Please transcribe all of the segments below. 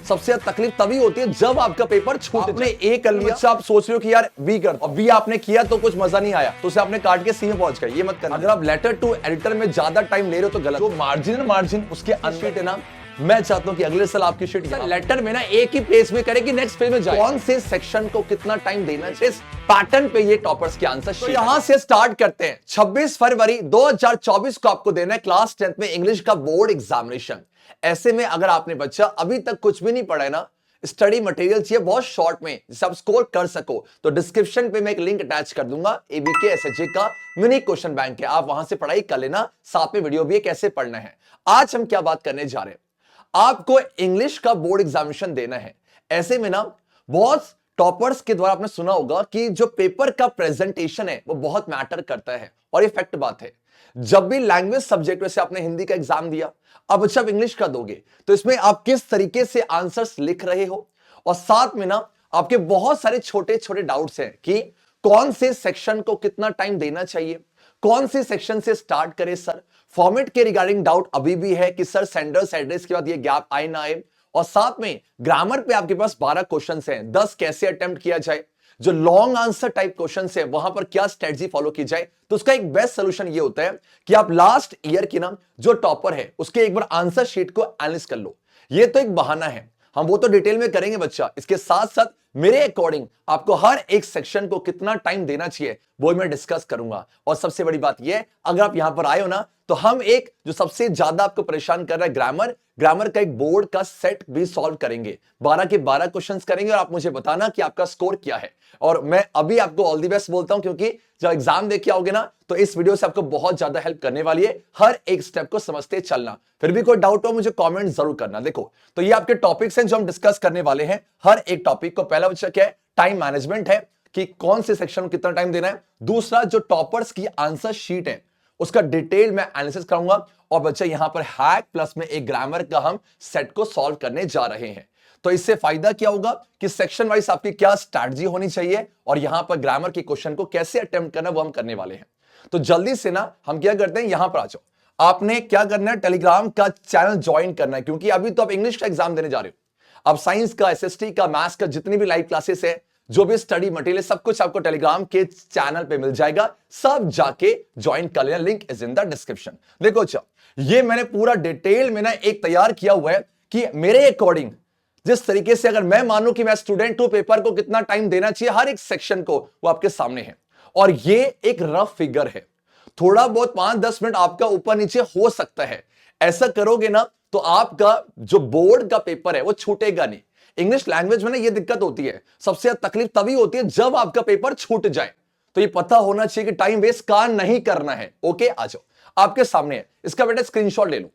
सबसे ज्यादा तकलीफ तभी होती है जब आपका पेपर छूट आपने ए कर लिया, आप सोच रहे हो कि यार बी कर, और बी आपने किया तो कुछ मजा नहीं आया, तो उसे आपने काट के सी में पहुंच गए। ये मत करना। अगर आप लेटर टू एडिटर में ज्यादा टाइम ले रहे हो तो गलत। जो मार्जिन उसके अनशीट है ना, मैं चाहता हूं कि अगले साल आपकी शीट लेटर में ना एक ही पेज में करे कि नेक्स्ट पेज में जाए। कौन से सेक्शन को कितना टाइम देना चाहिए, इस पैटर्न पे ये टॉपर्स के आंसर शीट। तो यहां से स्टार्ट करते हैं। 26 फरवरी 2024 को आपको देना है क्लास 10th में इंग्लिश का बोर्ड एग्जामिनेशन। ऐसे में अगर आपने बच्चा अभी तक कुछ भी नहीं पढ़ा है ना, स्टडी मटेरियल चाहिए बहुत शॉर्ट में जिसे आप स्कोर कर सको, तो डिस्क्रिप्शन पे मैं एक लिंक अटैच कर दूंगा। एबीके एसएचजे का मिनी क्वेश्चन बैंक है, आप वहां से पढ़ाई कर लेना, साथ में वीडियो भी है कैसे पढ़ना है। आज हम क्या बात करने जा रहे हैं, आपको इंग्लिश का बोर्ड एग्जामिनेशन देना है। ऐसे में ना बहुत टॉपर्स के द्वारा आपने सुना होगा कि जो पेपर का प्रेजेंटेशन है वो बहुत मैटर करता है, और ये फैक्ट बात है। जब भी लैंग्वेज सब्जेक्ट में से आपने हिंदी का एग्जाम दिया, अब जब इंग्लिश का दोगे तो इसमें आप किस तरीके से आंसर्स लिख रहे हो, और साथ में ना आपके बहुत सारे छोटे छोटे डाउट्स हैं कि कौन से सेक्शन को कितना टाइम देना चाहिए, कौन से सेक्शन से स्टार्ट करें सर, फॉर्मेट के रिगार्डिंग डाउट अभी भी है कि सर सेंडर्स एड्रेस के बाद ये गैप आए ना आए, और साथ में ग्रामर पे आपके पास 12 क्वेश्चंस हैं, 10 कैसे अटेम्प्ट किया जाए, जो लॉन्ग आंसर टाइप क्वेश्चंस है वहां पर क्या स्ट्रेटजी फॉलो की जाए। तो उसका एक बेस्ट सोल्यूशन ये होता है कि आप लास्ट ईयर की ना जो टॉपर है उसके एक बार आंसर शीट को एनालिस कर लो। ये तो एक बहाना है, हम वो तो डिटेल में करेंगे बच्चा। इसके साथ साथ मेरे अकॉर्डिंग आपको हर एक सेक्शन को कितना टाइम देना चाहिए वो मैं डिस्कस करूंगा। और सबसे बड़ी बात यह, अगर आप यहां पर आए हो ना, तो हम एक जो सबसे ज्यादा आपको परेशान कर रहा है ग्रामर का एक बोर्ड का सेट भी सॉल्व करेंगे। 12 के 12 क्वेश्चंस करेंगे और आप मुझे बताना कि आपका स्कोर क्या है। और मैं अभी आपको ऑल दी बेस्ट बोलता हूं, क्योंकि जब एग्जाम देके आओगे ना तो इस वीडियो से आपको बहुत ज्यादा हेल्प करने वाली है। हर एक स्टेप को समझते चलना। फिर भी कोई डाउट हो मुझे कमेंट जरूर करना। देखो, तो ये आपके टॉपिक्स हैं जो हम डिस्कस करने वाले हैं हर एक टॉपिक को। पहला बच्चा क्या है, टाइम मैनेजमेंट है कि कौन से सेक्शन को कितना टाइम देना है। दूसरा जो टॉपर्स की आंसर शीट है उसका डिटेल में एनालिसिस करूंगा। और बच्चा यहां पर हैक प्लस में एक ग्रामर का हम सेट को सॉल्व करने जा रहे हैं। तो इससे फायदा क्या होगा कि सेक्शन वाइज आपकी क्या स्ट्रैटेजी होनी चाहिए और यहां पर ग्रामर के क्वेश्चन को कैसे अटेम्प्ट करना वो हम करने वाले हैं। तो जल्दी से ना हम क्या करते हैं, यहां पर आ जाओ। आपने क्या करना है, टेलीग्राम का चैनल ज्वाइन करना है, क्योंकि अभी तो आप इंग्लिश का एग्जाम देने जा रहे हो। अब साइंस का, एसएसटी का, मैथ्स का जितनी भी लाइव क्लासेस है, जो भी स्टडी मटेरियल, सब कुछ आपको टेलीग्राम के चैनल पे मिल जाएगा। सब जाके ज्वाइन कर लेना, link is in the description. देखो अच्छा, ये मैंने पूरा डिटेल में ना एक तैयार किया हुआ है कि मेरे अकॉर्डिंग जिस तरीके से अगर मैं मानूं कि मैं स्टूडेंट हूं, पेपर को कितना टाइम देना चाहिए हर एक सेक्शन को, वो आपके सामने है। और ये एक रफ फिगर है, थोड़ा बहुत 5-10 मिनट आपका ऊपर नीचे हो सकता है। ऐसा करोगे ना तो आपका जो बोर्ड का पेपर है वो छूटेगा नहीं। इंग्लिश लैंग्वेज में ना ये दिक्कत होती है, सबसे ज्यादा तकलीफ तभी होती है जब आपका पेपर छूट जाए। तो ये पता होना चाहिए कि टाइम वेस्ट का नहीं करना है। ओके, आ जाओ, आपके सामने है, इसका बेटा स्क्रीनशॉट ले लो।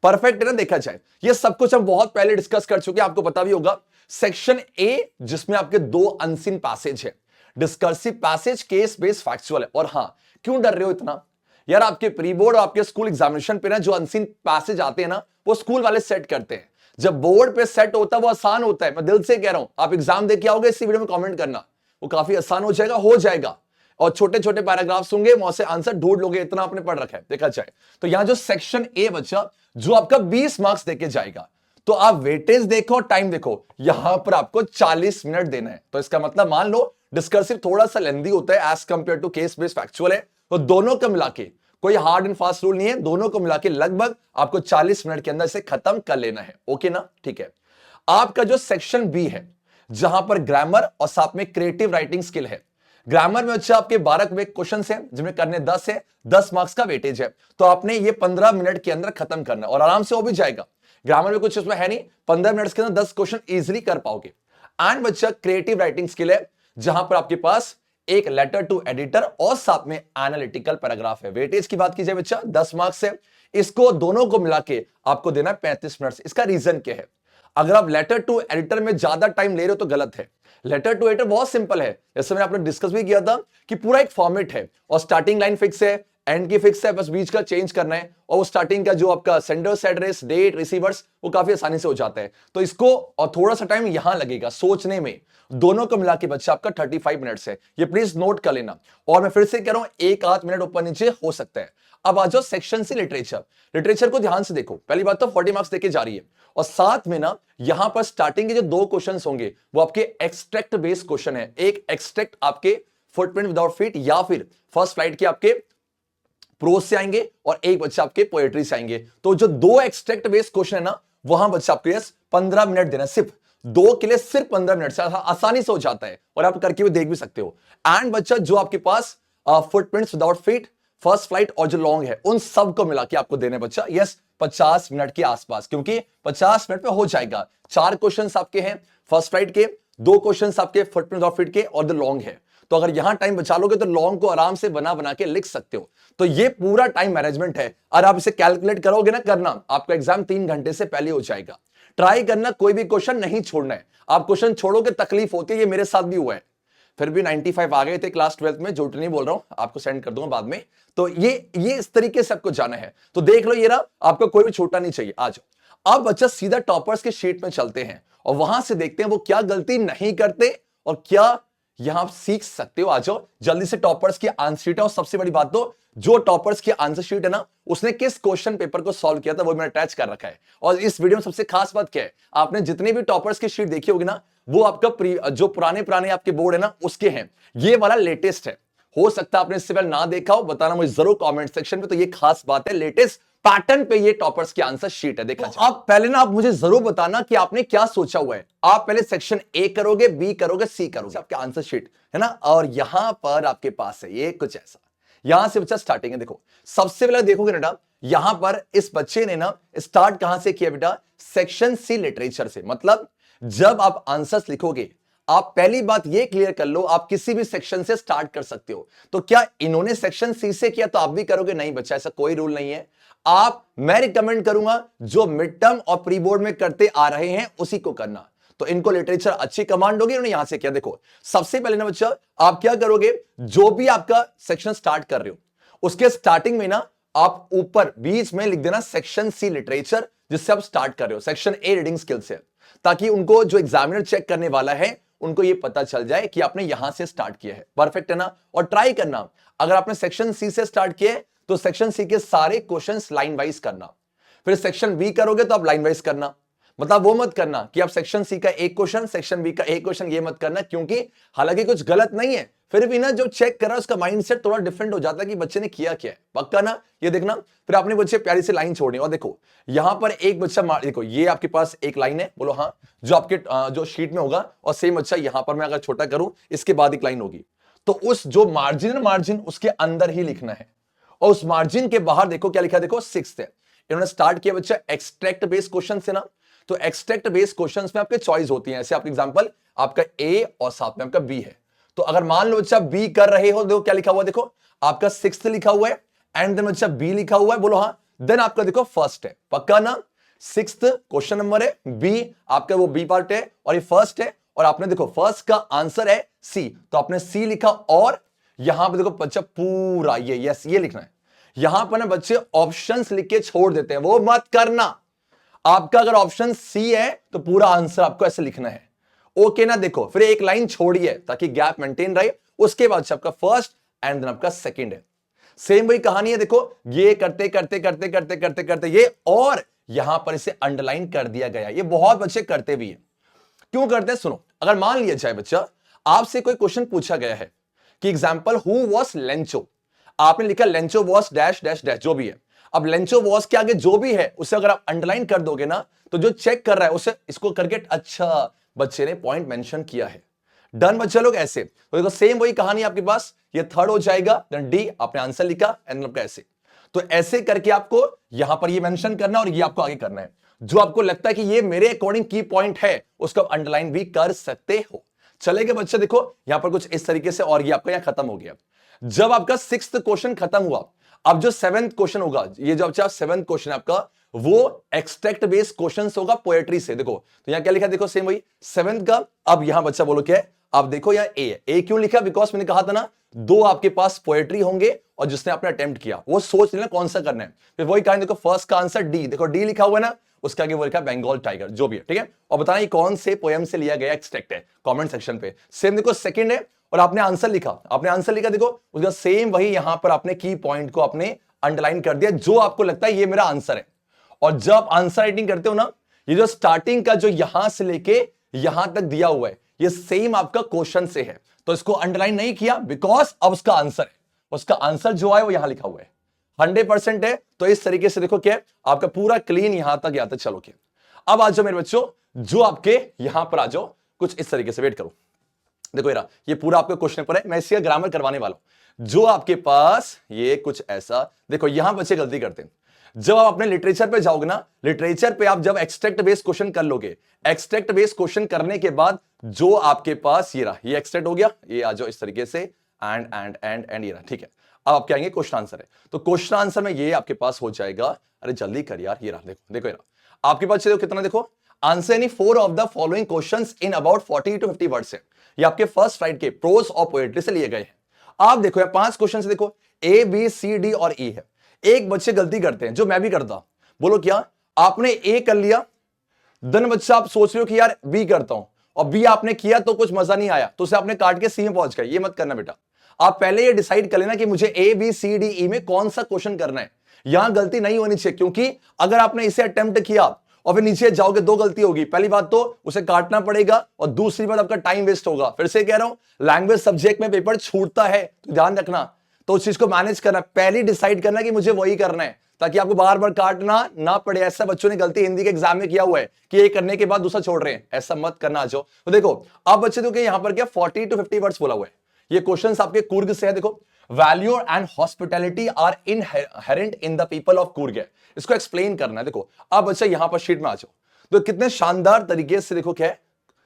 परफेक्ट है ना, देखा जाए। ये सब कुछ हम बहुत पहले डिस्कस कर चुके हैं, आपको पता भी होगा। सेक्शन ए जिसमें आपके 2 अनसीन पैसेज है, discursive passage, case based factual है। और हां, क्यों डर रहे हो इतना यार, आपके प्री बोर्ड और आपके स्कूल एग्जामिनेशन पे ना जो अनसीन पैसेज आते हैं ना वो स्कूल वाले सेट करते हैं। जब बोर्ड पे सेट होता है वो आसान होता है, मैं दिल से कह रहा हूं। आप एग्जाम दे के आओगे, इसी वीडियो में कमेंट करना, वो काफी आसान हो जाएगा। और छोटे छोटे पैराग्राफ्स होंगे, वहां से आंसर ढूंढ लोगे, इतना आपने पढ़ रखा है। देखा जाए तो यहां जो सेक्शन ए बच्चा जो आपका 20 मार्क्स देके जाएगा, तो आप वेटेज देखो और टाइम देखो, यहां पर आपको 40 मिनट देना है। तो इसका मतलब मान लो डिस्कर्सिव थोड़ा सा लेंदी होता है as compared to case based factual है, तो दोनों को मिला के कोई हार्ड एंड फास्ट रूल नहीं है, दोनों को मिला के लगभग आपको 40 मिनट के अंदर इसे खत्म कर लेना है। ओके ना, ठीक है। आपका जो सेक्शन बी है जहां पर ग्रामर और साथ में क्रिएटिव राइटिंग स्किल है, ग्रामर में अच्छा आपके 12 क्वेश्चन है जिनमें करने 10 है, 10 मार्क्स का वेटेज है, तो आपने ये 15 मिनट के अंदर खत्म करना और आराम से हो भी जाएगा। ग्रामर में कुछ उसमें है नहीं, 15 मिनट के अंदर 10 क्वेश्चन इजीली कर पाओगे। एंड बच्चा क्रिएटिव राइटिंग स्किल है जहां पर आपके पास एक लेटर टू एडिटर और साथ में एनालिटिकल पैराग्राफ है। वेटेज की बात की जाए बच्चा 10 मार्क्स है, इसको दोनों को मिला के आपको देना 35 मिनट। इसका रीजन क्या है, अगर आप लेटर टू एडिटर में ज्यादा टाइम ले रहे हो तो गलत है। लेटर टू एडिटर बहुत सिंपल है, जैसे मैंने आपने डिस्कस भी किया था कि पूरा एक फॉर्मेट है और स्टार्टिंग लाइन फिक्स है, एंड की फिक्स है, बस बीच का चेंज करना है। और वो स्टार्टिंग का जो आपका सेंडर्स एड्रेस, डेट, रिसीवर्स, वो काफी आसानी से हो जाता है। तो इसको और थोड़ा सा टाइम यहां लगेगा सोचने में, दोनों को मिला के बच्चा आपका 35 मिनट्स है। ये प्लीज नोट कर लेना। और मैं फिर से कह रहा हूं, 1-8 मिनट ऊपर नीचे हो सकता है। अब आ जाओ सेक्शन सी लिटरेचर। लिटरेचर को ध्यान से देखो, पहली बात तो 40 मार्क्स देके जा रही है, और साथ में ना यहां पर स्टार्टिंग के जो 2 क्वेश्चंस होंगे वो आपके एक्सट्रैक्ट बेस्ड क्वेश्चन है। एक एक्सट्रैक्ट आपके फुटप्रिंट विदाउट फीट या फिर फर्स्ट फ्लाइट के आपके प्रोज से आएंगे, और एक बच्चा आपके पोएट्री से आएंगे। तो जो 2 एक्सट्रैक्ट बेस्ड क्वेश्चन है ना, वहां बच्चा आपके 15 मिनट देना, सिर्फ 2 के लिए सिर्फ 15 मिनट से आसानी से हो जाता है, और आप करके भी देख भी सकते हो। एंड बच्चा जो आपके पास footprints without feet, first flight और जो लॉन्ग है, उन सब को मिला के आपको देने बच्चा 50 मिनट के आसपास, क्योंकि 50 मिनट में हो जाएगा। 4 क्वेश्चंस आपके हैं फर्स्ट फ्लाइट के, 2 क्वेश्चंस आपके फुटप्रिंट विदाउट फीट के, और जो लॉन्ग है। तो अगर यहां टाइम बचा लोगे तो लॉन्ग को आराम से बना बना के लिख सकते हो। तो ये पूरा टाइम मैनेजमेंट है, और आप इसे कैलकुलेट करोगे ना, करना आपका एग्जाम 3 घंटे से पहले हो जाएगा। ट्राई करना, कोई भी क्वेश्चन नहीं छोड़ना है। आप क्वेश्चन छोड़ोगे तकलीफ होती है, ये मेरे साथ भी हुआ है। फिर भी 95 आ गए थे क्लास 12 में, झूठ नहीं बोल रहा हूं, आपको सेंड कर दूंगा बाद में। तो ये इस तरीके से आपको जाना है। तो देख लो, ये रहा, आपको कोई भी छूटना नहीं चाहिए। आ जाओ, अब बच्चा सीधा टॉपर्स के शीट में चलते हैं, और वहां से देखते हैं वो क्या गलती नहीं करते और क्या यहां आप सीख सकते हो। आ जाओ जल्दी से, टॉपर्स की आंसर शीट है, और सबसे बड़ी बात तो जो टॉपर्स की आंसर शीट है ना, उसने किस क्वेश्चन पेपर को सॉल्व किया था वो मैंने अटैच कर रखा है। और इस वीडियो में सबसे खास बात क्या है, आपने जितने भी टॉपर्स की शीट देखी होगी ना, वो आपका जो पुराने आपके बोर्ड है ना, उसके हैं। ये वाला लेटेस्ट है। हो सकता है आपने इससे पहले ना देखा हो, बताना मुझे जरूर कमेंट सेक्शन में। तो ये खास बात है, लेटेस्ट पैटर्न पे ये टॉपर्स की आंसर शीट है। देखा तो आप पहले ना, आप मुझे जरूर बताना कि आपने क्या सोचा हुआ है। आप पहले सेक्शन ए करोगे, बी करोगे, सी करोगे, आपकी आंसर शीट है ना। और यहां पर आपके पास है ये कुछ ऐसा, यहां से बच्चा स्टार्टिंग है। देखो सबसे पहले देखोगे बेटा, यहां पर इस बच्चे ने ना स्टार्ट कहां से किया बेटा, सेक्शन सी लिटरेचर से। मतलब जब आप आंसर्स लिखोगे, आप पहली बात ये क्लियर कर लो, आप किसी भी सेक्शन से स्टार्ट कर सकते हो। तो क्या इन्होंने सेक्शन सी से किया तो आप भी करोगे? नहीं बच्चा, ऐसा कोई रूल नहीं है। मैं रिकमेंड करूंगा जो मिड टर्म और प्री बोर्ड में करते आ रहे हैं उसी को करना। तो इनको लिटरेचर अच्छी कमांड होगी, उन्होंने यहां से किया। देखो सबसे पहले ना बच्चा, आप क्या करोगे, जो भी आपका सेक्शन स्टार्ट कर रहे हो उसके स्टार्टिंग में ना आप ऊपर बीच में लिख देना सेक्शन सी लिटरेचर, जिससे आप स्टार्ट कर रहे हो। सेक्शन ए रीडिंग स्किल्स है, ताकि उनको जो एग्जामिनर चेक करने वाला है उनको ये पता चल जाए कि आपने यहां से स्टार्ट किया है। परफेक्ट है ना। और ट्राई करना, अगर आपने सेक्शन सी से स्टार्ट किया है तो सेक्शन सी के सारे क्वेश्चंस लाइन वाइज करना। फिर सेक्शन बी करोगे तो आप लाइन वाइज करना। मतलब वो मत करना कि आप सेक्शन सी का एक क्वेश्चन, सेक्शन बी का एक क्वेश्चन, ये मत करना, क्योंकि हालांकि कुछ गलत नहीं है, फिर भी ना जो चेक कर रहा है उसका माइंडसेट थोड़ा डिफरेंट हो जाता है कि बच्चे ने किया क्या है। पक्का ना, ये देखना। फिर आपने बच्चे प्यारी से लाइन छोड़नी। और देखो यहां पर एक बच्चा देखो ये आपके पास एक लाइन है, बोलो हाँ, जो आपके जो शीट में होगा। और सेम बच्चा यहां पर मैं अगर छोटा करूं, इसके बाद एक लाइन होगी, तो उस जो मार्जिन उसके अंदर ही लिखना है। और उस मार्जिन के बाहर देखो क्या लिखा है, देखो 6th है। इन्होंने स्टार्ट किया बच्चा एक्सट्रैक्ट बेस्ड क्वेश्चन से ना, तो एक्सट्रैक्ट बेस्ड क्वेश्चंस में आपके चॉइस होती हैं। ऐसे आपका एग्जांपल आपका ए और साथ में आपका बी है। तो अगर मान लो बच्चा बी कर रहे हो, देखो क्या लिखा हुआ है, देखो आपका 6th लिखा हुआ है, एंड देन बच्चा बी लिखा हुआ है, बोलो हाँ। देन आपका देखो फर्स्ट है, पक्का ना। 6th क्वेश्चन नंबर है, बी आपका वो बी पार्ट है, और ये फर्स्ट है। और आपने देखो फर्स्ट का आंसर है सी, तो आपने सी लिखा। और यहां पे देखो बच्चा पूरा ये लिखना है। यहां पर ना बच्चे ऑप्शंस लिख के छोड़ देते हैं, वो मत करना। आपका अगर ऑप्शन सी है तो पूरा आंसर आपको ऐसे लिखना है। ओके ना। देखो फिर एक लाइन छोड़िए ताकि गैप मेंटेन रहे। उसके बाद आपका फर्स्ट एंड देन आपका सेकंड है। सेम वही कहानी है। देखो ये करते करते करते करते करते करते ये, और यहां पर इसे अंडरलाइन कर दिया गया। ये बहुत बच्चे करते भी हैं। क्यों करते हैं सुनो। अगर मान लिया जाए बच्चा, आपसे कोई क्वेश्चन पूछा गया है कि एग्जाम्पल हु वॉज लेंचो, आपने लिखा Lencho was dash dash dash, जो भी है। अब लेंचो वॉज के आगे जो भी है उसे अगर आप अंडरलाइन कर दोगे ना, तो जो चेक कर रहा है उसे इसको करके, अच्छा बच्चे ने पॉइंट मेंशन किया है। डन बच्चा लोग ऐसे। तो देखो सेम वही कहानी आपके पास, ये थर्ड हो जाएगा। देन डी आपने आंसर लिखा, एंड आपका ऐसे। तो ऐसे करके आपको यहां पर ये मेंशन करना, और ये आपको आगे करना है। जो आपको लगता है कि ये मेरे अकॉर्डिंग की पॉइंट है, उसको अंडरलाइन भी कर सकते हो। चलेगा बच्चा। देखो यहां पर कुछ इस तरीके से, और ये आपका यहां खत्म हो गया। जब आपका 6th क्वेश्चन खत्म हुआ, अब जो 7th क्वेश्चन होगा, ये जो आपका 7th क्वेश्चन है आपका, वो एक्सट्रैक्ट बेस्ड क्वेश्चंस होगा पोएट्री से। देखो तो यहां क्या लिखा है, देखो सेम वही 7th का। अब यहां बच्चा बोलो क्या है, अब देखो यहां ए क्यों लिखा, बिकॉज मैंने कहा था ना 2 आपके पास पोएट्री होंगे, और जिसने आपने अटेम्प्ट किया वो सोच लेना कौन सा करना है। फिर वही कहा, देखो फर्स्ट का आंसर डी, देखो डी लिखा हुआ है ना, उसके आगे वो लिखा बंगाल टाइगर, जो भी है, ठीक है। और बताना ये कौन से पोएम से लिया गया एक्सट्रैक्ट है, कमेंट सेक्शन पे। सेम देखो सेकंड है, और आपने आंसर लिखा, देखो उसका सेम वही यहां पर आपने की पॉइंट को आपने अंडरलाइन कर दिया जो आपको लगता है ये मेरा आंसर है। और जब आंसर राइटिंग करते हो ना, ये जो स्टार्टिंग का जो यहां से लेके यहां तक दिया हुआ है ये सेम आपका क्वेश्चन से है, तो इसको अंडरलाइन नहीं किया बिकॉज अब उसका आंसर है, उसका आंसर जो है वो यहां लिखा हुआ है, 100% है। तो इस तरीके से देखो क्या आपका पूरा क्लीन यहां तक या तक। चलो क्या, अब आ जाओ मेरे बच्चों, जो आपके यहां पर आ जाओ कुछ इस तरीके से, वेट करो। देखो ये पूरा आपका क्वेश्चन पर है, मैं इसका ग्रामर करवाने वाला हूं। जो आपके पास ये कुछ ऐसा, देखो यहां बच्चे गलती करते हैं। जब आप अपने लिटरेचर पे जाओगे ना, लिटरेचर पे आप जब एक्सट्रैक्ट बेस्ड क्वेश्चन कर लोगे, एक्सट्रैक्ट बेस्ड क्वेश्चन करने के बाद जो आपके पास ये रहा, ये एक्सट्रैक्ट हो गया, ये आ जाओ इस तरीके से, एंड ये रहा, ठीक है। अब आप क्या आएंगे, क्वेश्चन आंसर है, तो क्वेश्चन आंसर में ये आपके पास हो जाएगा, अरे जल्दी कर यार, ये रहा, देखो देखो ये रहा आपके पास। देखो कितना, देखो answer any 4 of the following questions in about 40 to 50 words है। ये आपके फर्स्ट स्लाइड के प्रोज और पोएट्री से लिए गए हैं। आप देखो यार 5 क्वेश्चन देखो, ए बी सी डी और ई है। एक बच्चे गलती करते हैं जो मैं भी करता, बोलो क्या, आपने ए कर लिया, देन बच्चा आप सोच रहे हो कि यार बी करता हूं, और बी आपने किया तो कुछ मजा नहीं आया, तो उसे आपने काट के सी में पहुंच गए। ये मत करना बेटा, आप पहले ये डिसाइड कर लेना कि मुझे A B C D E में कौन सा क्वेश्चन करना है। यहां गलती नहीं होनी चाहिए, क्योंकि अगर आपने इसे अटेम्प्ट किया और फिर नीचे जाओगे, 2 गलती होगी। पहली बात तो उसे काटना पड़ेगा, और दूसरी बात आपका टाइम वेस्ट होगा। फिर से कह रहा हूं, लैंग्वेज सब्जेक्ट में पेपर छूटता है तो ध्यान रखना, तो उस चीज को मैनेज करना, पहले डिसाइड करना कि मुझे वही करना है, ताकि आपको बार बार काटना ना पड़े। ऐसा बच्चों ने गलती हिंदी के एग्जाम में किया हुआ है कि ये करने के बाद दूसरा छोड़ रहे हैं, ऐसा मत करना। जो तो देखो अब बच्चे तो यहां पर क्या 40 to 50 वर्ड्स बोला हुआ है। ये क्वेश्चंस आपके कुर्ग से है। देखो, value and hospitality are inherent in the people of Coorg है, इसको एक्सप्लेन करना है। देखो अब बच्चा यहां पर शीट में आ जाओ, तो कितने शानदार तरीके से देखो क्या है।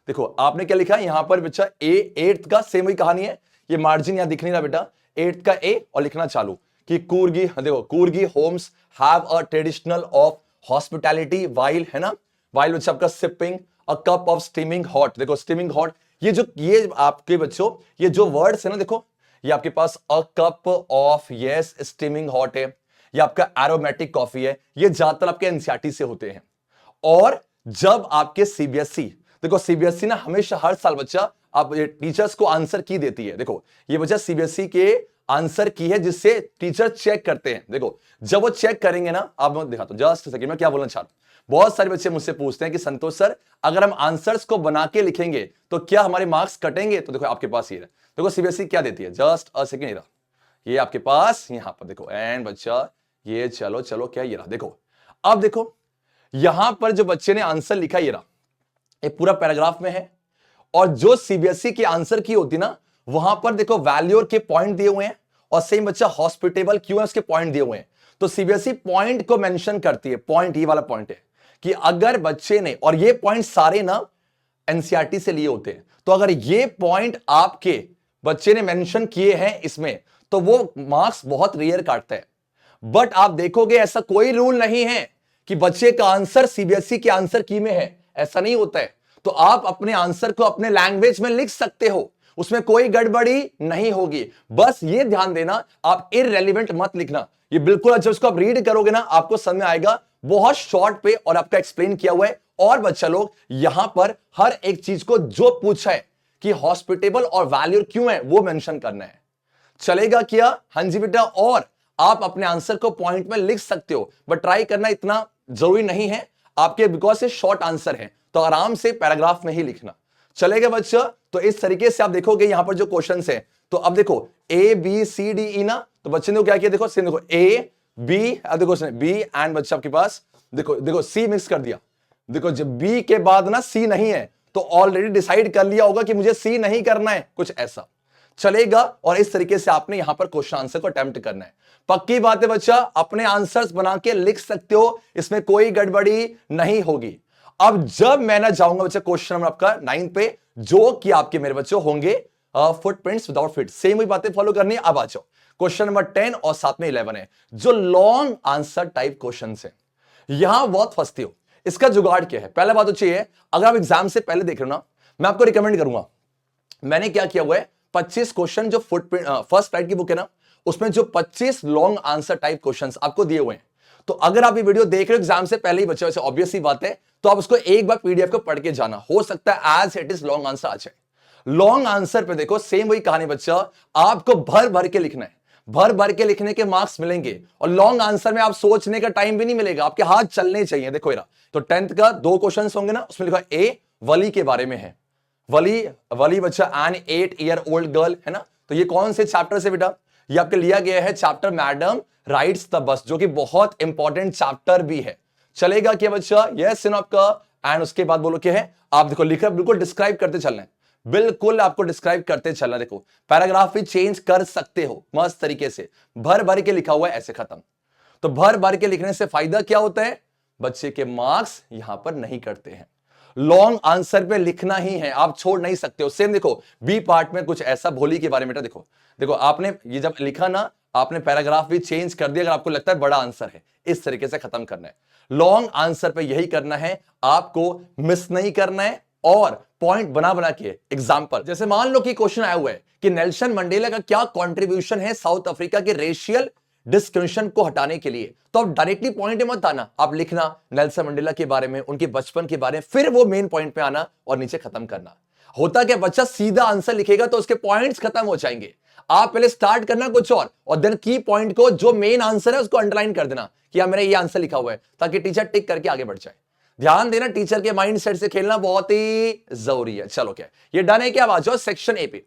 देखो आपने क्या लिखा है यहां पर बच्चा, ए 8th का सेम वही कहानी है, ये मार्जिन यहां दिख नहीं रहा बेटा, 8th का ए, और लिखना चालू कि कुर्गी, देखो Coorgi homes have a traditional of hospitality while, है ना, वाइल बच्चा आपका sipping a cup of steaming hot. देखो स्टीमिंग हॉट, ये आपके बच्चों ये जो वर्ड्स है ना, देखो ये आपके पास a cup of, yes steaming hot है, ये आपका एरोमेटिक कॉफी है, ये ज्यादातर आपके एनसीईआरटी से होते हैं। और जब आपके सीबीएसई, देखो सीबीएसई ना हमेशा हर साल बच्चा आप टीचर्स को आंसर की देती है। देखो ये बच्चा सीबीएसई के आंसर की है जिससे टीचर चेक करते हैं। देखो जब वो चेक करेंगे ना, आप मैं दिखाता हूं जस्ट सेकंड में क्या बोलना चाह रहा हूं। बहुत सारे बच्चे मुझसे पूछते हैं कि संतोष सर, अगर हम आंसर्स को बना के लिखेंगे तो क्या हमारे मार्क्स कटेंगे? तो देखो आपके पास ये है, देखो सीबीएसई क्या देती है, जस्ट अ सेकंड, ये आपके पास यहां पर देखो, एंड बच्चा ये चलो चलो क्या ये रहा, देखो अब देखो यहां पर जो बच्चे ने आंसर लिखा ये रहा, ये पूरा पैराग्राफ में है। और जो सीबीएसई की आंसर की होती ना, वहां पर देखो वैल्यूर के पॉइंट दिए हुए हैं, और सेम बच्चा हॉस्पिटेबल क्यों है उसके पॉइंट दिए हुए हैं। तो सीबीएसई पॉइंट को मेंशन करती है, पॉइंट ये वाला पॉइंट है कि अगर बच्चे ने, और ये पॉइंट सारे ना एनसीईआरटी से लिए होते हैं, तो अगर ये पॉइंट आपके बच्चे ने मेंशन किए हैं इसमें, तो वो मार्क्स बहुत रेयर काटता है। बट आप देखोगे ऐसा कोई रूल नहीं है कि बच्चे का आंसर सीबीएसई के आंसर की में है, ऐसा नहीं होता है। तो आप अपने आंसर को अपने लैंग्वेज में लिख सकते हो, उसमें कोई गड़बड़ी नहीं होगी। बस ये ध्यान देना, आप इररेलेवेंट मत लिखना। ये बिल्कुल जब उसको आप रीड करोगे ना, आपको समझ में आएगा, बहुत शॉर्ट पे और आपका एक्सप्लेन किया हुआ है। और बच्चा लोग यहां पर हर एक चीज को जो पूछा है कि हॉस्पिटेबल और वैल्यूर क्यों है, वो मेंशन करना है। चलेगा क्या? हाँ जी बेटा। और आप अपने आंसर को पॉइंट में लिख सकते हो, बट ट्राई करना इतना जरूरी नहीं है आपके, बिकॉज ये शॉर्ट आंसर है, तो आराम से पैराग्राफ में ही लिखना। चलेगा बच्चा? तो इस तरीके से आप देखोगे यहां पर जो क्वेश्चंस है, तो अब देखो A B C D E ना, तो बच्चे ने क्या किया, देखो सेम, देखो ए बी, देखो बी एंड बच्चा आपके पास देखो देखो सी मिक्स कर दिया। देखो जब बी के बाद ना सी नहीं है, तो ऑलरेडी डिसाइड कर लिया होगा कि मुझे सी नहीं करना है, कुछ ऐसा चलेगा। और इस तरीके से आपने यहां पर क्वेश्चन आंसर को अटेम्प्ट करना है। पक्की बात है बच्चा, अपने आंसर्स बना के लिख सकते हो, इसमें कोई गड़बड़ी नहीं होगी। अब जब मैं ना जाऊंगा बच्चा क्वेश्चन नंबर आपका 9 पे, जो कि आपके मेरे बच्चों होंगे फुटप्रिंट्स विदाउट फीट, सेम वही बातें फॉलो करनी है। अब आ जाओ क्वेश्चन नंबर 10 और साथ में 11 है, जो लॉन्ग आंसर टाइप क्वेश्चन है। यहां बहुत फंसती हो, इसका जुगाड़ क्या है? पहला बात तो चाहिए, अगर आप एग्जाम से पहले देख रहे हो ना, मैं आपको रिकमेंड करूंगा, मैंने क्या किया हुआ है, 25 क्वेश्चन जो फुटप्रिंट फर्स्ट राइट की बुक है ना, उसमें जो 25 लॉन्ग आंसर टाइप क्वेश्चंस आपको दिए हुए हैं। तो अगर आप ये वीडियो देख रहे हो एग्जाम से पहले ही बच्चे, वैसे ऑब्वियस ही बात है, तो आप उसको एक बार पीडीएफ को पढ़ के जाना, हो सकता है as it is long answer आ जाए। लॉन्ग आंसर पे देखो सेम वही कहानी बच्चा, आपको भर भर के लिखना है। भर भर के लिखने के मार्क्स मिलेंगे और लॉन्ग आंसर में आप सोचने का टाइम भी नहीं मिलेगा, आपके हाथ चलने चाहिए। देखो यार, तो 10th का 2 क्वेश्चन होंगे ना, उसमें लिखा ए वली के बारे में है। वली बच्चा एन 8 ईयर ओल्ड गर्ल है ना, तो ये कौन से चैप्टर से बेटा, ये आपके लिया गया है chapter madam rides the bus, जो कि बहुत इंपॉर्टेंट चैप्टर भी है। चलेगा क्या बच्चा? यस आपका। एंड उसके बाद बोलो क्या है, आप देखो लिखा, बिल्कुल डिस्क्राइब करते चलना है, बिल्कुल आपको डिस्क्राइब करते चलना। देखो पैराग्राफ भी चेंज कर सकते हो मस्त तरीके से, भर भर के लिखा हुआ है ऐसे खत्म। तो भर भर के लिखने से फायदा क्या होता है, बच्चे के मार्क्स यहां पर नहीं करते हैं। लॉन्ग आंसर पे लिखना ही है, आप छोड़ नहीं सकते हो। सेम देखो बी पार्ट में कुछ ऐसा भोली के बारे में, देखो देखो आपने ये जब लिखा ना, आपने पैराग्राफ भी चेंज कर दिया, अगर आपको लगता है बड़ा आंसर है, इस तरीके से खत्म करना है। लॉन्ग आंसर पे यही करना है, आपको मिस नहीं करना है और पॉइंट बना बना के। एग्जांपल जैसे मान लो कि क्वेश्चन आया हुआ है कि नेल्सन मंडेला का क्या कंट्रीब्यूशन है साउथ अफ्रीका के रेशियल डिस्क्रिमिनेशन को हटाने के लिए, तो आप डायरेक्टली पॉइंट में मत आना, आप लिखना नेल्सन मंडेला के बारे में, उनके बचपन के बारे में, फिर वो मेन पॉइंट पे आना और नीचे खत्म करना। होता क्या, बच्चा सीधा आंसर लिखेगा तो उसके पॉइंट्स खत्म हो जाएंगे। आप पहले स्टार्ट करना कुछ और देन की पॉइंट को, जो मेन आंसर है उसको अंडरलाइन कर देना कि मेरा ये आंसर लिखा हुआ है, ताकि टीचर टिक करके आगे बढ़ जाए। ध्यान देना, टीचर के माइंड सेट से खेलना बहुत ही जरूरी है। चलो क्या ये डन है क्या? आ जाओ सेक्शन ए पे।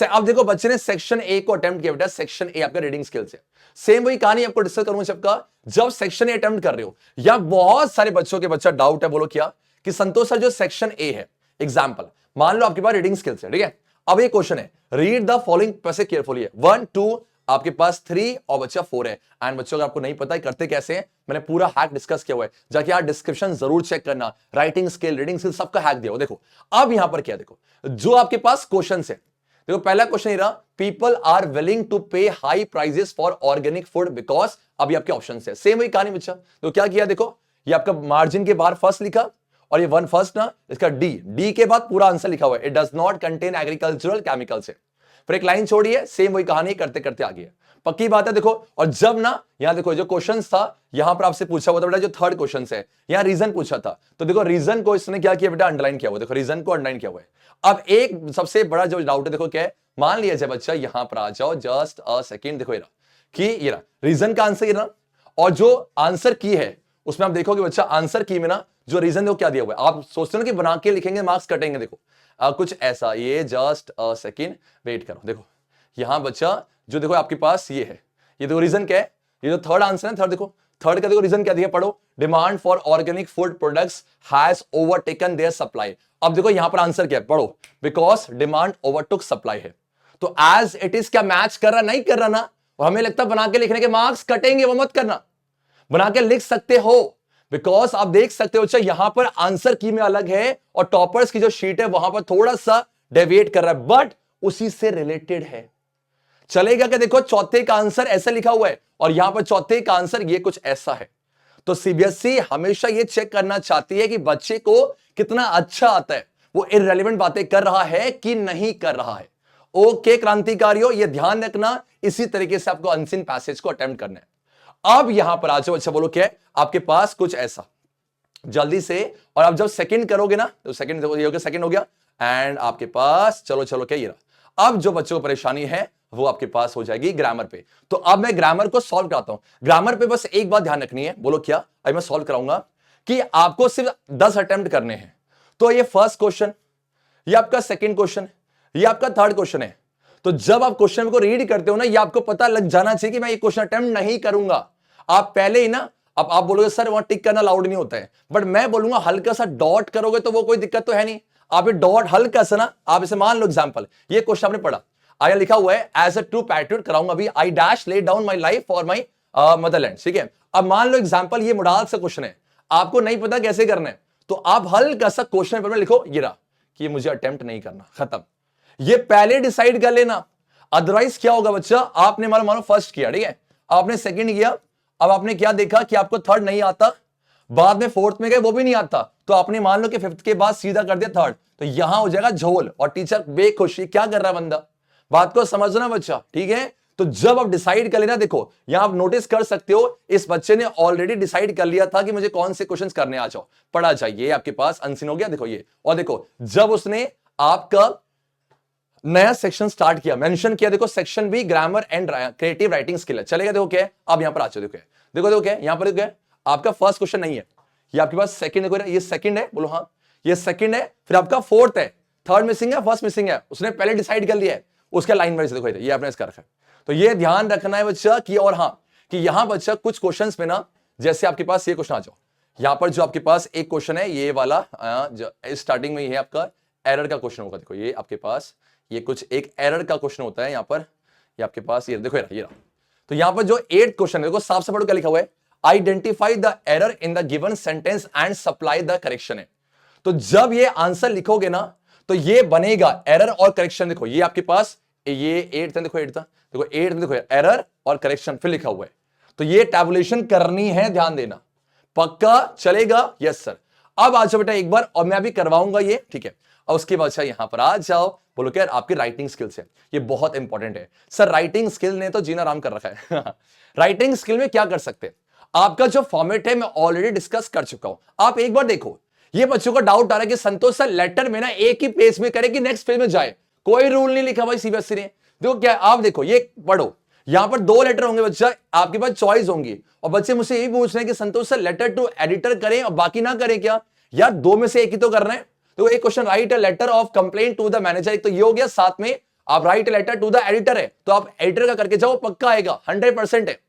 अब देखो बच्चे ने सेक्शन ए को अटेम्प्ट किया बेटा, सेक्शन ए आपका रीडिंग स्किल्स है। सेम वही कहानी आपको डिस्कस करूंगा सबका, जब सेक्शन ए अटेम्प्ट कर रहे हो, या बहुत सारे बच्चों के बच्चा डाउट है, बोलो क्या कि संतोष सर जो सेक्शन ए है, एग्जाम्पल मान लो आपके पास रीडिंग स्किल्स है, ठीक है। अब ये क्वेश्चन है, रीड द फॉलोइंग पैसे केयरफुली है, 1 2 आपके पास 3 और बच्चा 4 है। एंड बच्चों, अगर आपको नहीं पता है करते कैसे हैं, मैंने पूरा हैक डिस्कस किया हुआ है, जाके यार डिस्क्रिप्शन जरूर चेक करना, राइटिंग स्किल, रीडिंग स्किल सबका हैक दिया हुआ। देखो अब यहां पर क्या, देखो जो आपके पास क्वेश्चन है, देखो पहला क्वेश्चन ये रहा, people are willing to pay high prices for organic food because, अभी आपके ऑप्शन है। सेम वही कहानी बच्चा, तो क्या किया, देखो ये आपका मार्जिन के बाहर फर्स्ट लिखा, और ये 1 फर्स्ट ना, इसका डी के बाद पूरा आंसर लिखा हुआ है, it does not contain agricultural chemicals है। फिर एक लाइन छोड़ी है, सेम वही कहानी करते करते आ गया, पक्की बात है। देखो और जब ना यहां देखो जो क्वेश्चन था, यहां पर आपसे पूछा हुआ था बेटा, जो थर्ड क्वेश्चन है यहां रीजन पूछा था, तो देखो रीजन को इसने क्या किया बेटा, अंडरलाइन किया हुआ, देखो रीजन को अंडरलाइन किया हुआ है। अब एक सबसे बड़ा जो डाउट है, देखो क्या है, मान लिया जाए बच्चा, यहां पर आ जाओ, जस्ट अ सेकेंड, देखो ये रहा रीजन का आंसर, ये रहा, और जो आंसर की है उसमें आप देखोगे बच्चा, आंसर की में ना जो रीजन देखो क्या दिया हुआ है, आप सोचते हो ना कि बना के लिखेंगे मार्क्स कटेंगे, देखो कुछ ऐसा, ये जस्ट अ सेकेंड वेट करो, देखो यहां बच्चा जो देखो आपके पास ये है, ये देखो रीजन क्या है, ये जो थर्ड आंसर है, थर्ड देखो, थर्ड का देखो रीजन क्या दिया, पढ़ो, demand for organic food products has overtaken their supply. अब देखो यहां पर आंसर क्या है, पढ़ो, बिकॉज डिमांड ओवरटुक सप्लाई है। तो एज इट इज क्या मैच कर रहा, नहीं कर रहा ना, और हमें लगता है बना के लिखने के मार्क्स कटेंगे, वो मत करना, बना के लिख सकते हो, बिकॉज आप देख सकते हो अच्छा यहां पर आंसर की में अलग है और टॉपर्स की जो शीट है वहां पर थोड़ा सा डेविएट कर रहा है, बट उसी से रिलेटेड है। चलेगा क्या, देखो चौथे का आंसर ऐसा लिखा हुआ है और यहां पर चौथे का आंसर ये कुछ ऐसा है। तो सीबीएसई हमेशा ये चेक करना चाहती है कि बच्चे को कितना अच्छा आता है, वो इररिलेवेंट बातें कर रहा है कि नहीं कर रहा है। ओके क्रांतिकारियों, ये ध्यान रखना, इसी तरीके से आपको अनसीन पैसेज को अटेम्प्ट करना है। अब यहां पर आ जाओ, अच्छा बोलो क्या है, आपके पास कुछ ऐसा जल्दी से, और आप जब सेकंड करोगे ना, तो सेकंड ये हो गया, सेकंड हो गया, एंड आपके पास चलो क्या ये रहा। अब जो बच्चों को परेशानी है वो आपके पास हो जाएगी ग्रामर पे। तो अब मैं ग्रामर को सॉल्व कराता हूं। ग्रामर पे बस एक बात ध्यान रखनी है, बोलो क्या, अब मैं सॉल्व कराऊंगा कि आपको सिर्फ 10 अटेम्प्ट करने हैं। तो ये फर्स्ट क्वेश्चन, ये आपका सेकंड क्वेश्चन, ये आपका थर्ड क्वेश्चन है। तो जब आप क्वेश्चन को रीड करते हो ना, ये आपको पता लग जाना चाहिए कि मैं ये क्वेश्चन अटेम्प्ट नहीं करूंगा। आप पहले ही ना, अब आप बोलोगे सर वहां टिक करना अलाउड नहीं होता है, बट मैं बोलूंगा हल्का सा डॉट करोगे तो वो कोई दिक्कत तो है नहीं। आप ये डॉट हल्का सा ना, आप इसे मान लो एग्जांपल, ये क्वेश्चन आपने पढ़ा, आया लिखा हुआ है एज अ ट्रू पैट्रियट कराऊंगा अभी, आई dash lay down my life for my Motherland, ठीक है। अब मान लो एग्जांपल ये मुडाल सा क्वेश्चन है, आपको नहीं पता कैसे करना है, तो आप हल्का सा क्वेश्चन पेपर में लिखो ये रहा कि ये मुझे अटेम्प्ट नहीं करना, खत्म। ये पहले डिसाइड कर लेना, अदरवाइज क्या होगा बच्चा, आपने मानो फर्स्ट किया, ठीक है, आपने सेकंड किया, अब आपने क्या देखा कि आपको थर्ड नहीं आता, बाद में फोर्थ में गए वो भी नहीं आता, तो आपने मान लो कि फिफ्थ के बाद सीधा कर दिया थर्ड, तो यहां हो जाएगा झोल और टीचर बेखुशी, क्या कर रहा है बंदा, बात को समझना बच्चा, ठीक है। तो जब आप डिसाइड कर लेना, देखो यहां आप नोटिस कर सकते हो, इस बच्चे ने ऑलरेडी डिसाइड कर लिया था कि मुझे कौन से क्वेश्चंस करने, आ जाओ पढ़ा जाइए, आपके पास अनसीन हो गया, देखो ये, और देखो जब उसने आपका नया सेक्शन स्टार्ट किया, मेंशन किया, देखो section b grammar and creative writing skill है, चलेगा। देखो क्या है, अब यहां पर आ जाओ, देखो देखो देखो क्या है, यहां पर देखो आपका फर्स्ट क्वेश्चन नहीं है, ये आपके पास सेकंड देखो, ये सेकंड है, बोलो हाँ ये सेकंड है, फिर आपका फोर्थ है, थर्ड मिसिंग है, फर्स्ट मिसिंग है, उसने पहले डिसाइड कर लिया है, उसका लाइन वाइज देखो ये आपने इसका रखा है। तो ये ध्यान रखना है बच्चा कि, और हाँ कि यहां बच्चा कुछ क्वेश्चंस में ना, जैसे आपके पास ये क्वेश्चन आ जाओ, यहां पर जो आपके पास एक क्वेश्चन है ये वाला, स्टार्टिंग में ये है आपका एरर का क्वेश्चन होगा, देखो ये आपके पास ये कुछ एक एरर का क्वेश्चन होता है यहां पर, ये आपके पास ये देखो ये रहा। तो यहां पर जो 8th क्वेश्चन है, देखो साफ साफ क्या लिखा हुआ है, identify the error in the given sentence and supply the correction है। तो जब ये आंसर लिखोगे ना तो ये बनेगा एरर और करेक्शन, देखो ये आपके पास ये 8th देखो 8th देखो 8th देखो एरर और करेक्शन फिर लिखा हुआ है, तो ये टैबुलेशन करनी है, ध्यान देना, पक्का चलेगा? Yes sir. अब आ जाओ बेटा एक बार, और मैं अभी करवाऊंगा ये, ठीक है। और उसके बाद अच्छा यहां पर आ जाओ, बोलो क्या आपकी राइटिंग स्किल्स है, ये बहुत इंपॉर्टेंट है सर। राइटिंग स्किल ने तो जीना आराम कर रखा है राइटिंग स्किल में क्या कर सकते हैं, आपका जो फॉर्मेट है मैं ऑलरेडी डिस्कस कर चुका हूं, आप एक बार देखो। ये बच्चों का डाउट आ रहा है कि संतोष सर लेटर में ना एक ही पेज में करे कि नेक्स्ट पेज में जाए, कोई रूल नहीं लिखा भाई सीबीएसई ने। देखो क्या आप देखो ये पढ़ो, यहां पर 2 लेटर होंगे बच्चा, आपके पास चॉइस होंगी, और बच्चे मुझसे यही पूछ रहे हैं कि संतोष सर लेटर टू एडिटर करें और बाकी ना करें क्या? यार 2 में से एक ही तो करना है। तो एक question write a letter of complaint to the manager, तो ये हो गया, साथ में आप write letter to the editor है, तो आप एडिटर का करके जाओ, पक्का आएगा, 100% है।